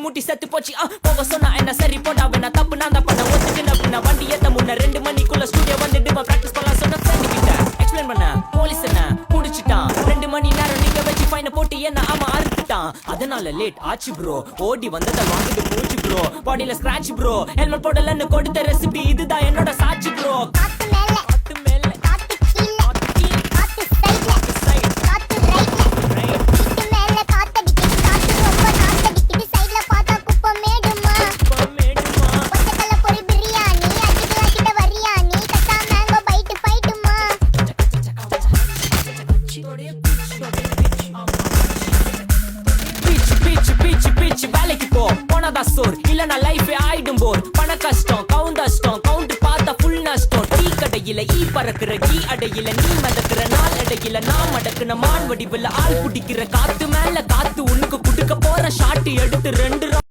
மூட்டி செத்து போச்சு போக சொன்னா என்ன சரி போட்டா வேணா தப்பு நான் தான் பண்ண ஒத்துக்குன வண்டி ஏத்த முன்ன 2 மணிக்குள்ள ஸ்டுடியோ வந்துட்டு பிராக்டிஸ் பண்ணலாம் சொன்ன ஃப்ரெண்ட் கிட்ட எக்ஸ்பிளைன் பண்ண போலீஸ் என்ன புடிச்சிட்டான் 2 மணி நேரம் நீங்க வச்சு ஃபைன போட்டு என்ன அவன் அறுத்துட்டான் அதனால லேட் ஆச்சு ப்ரோ ஓடி வந்தத வாங்கிட்டு போச்சு ப்ரோ பாடியில ஸ்கிராட்ச் ப்ரோ ஹெல்மெட் போடலன்னு கொடுத்த ரெசிபி இதுதான் என்னோட சாட்சி ப்ரோ காத்து மேல வேலைக்கு போ போனதா சோர் இல்லனா லைஃப் ஆயிடும் போர் பண கஷ்டம் கவுண்ட் பார்த்தா ஃபுல் நஷ்டம் டீ கடையில ஈ பறக்குற கீ அடையில நீ மதக்குற நாள் அடையில நான் மடக்குன மான் வடிவுல ஆள் பிடிக்கிற காத்து மேல காத்து உனக்கு குடுக்க போற ஷாட் எடுத்து 2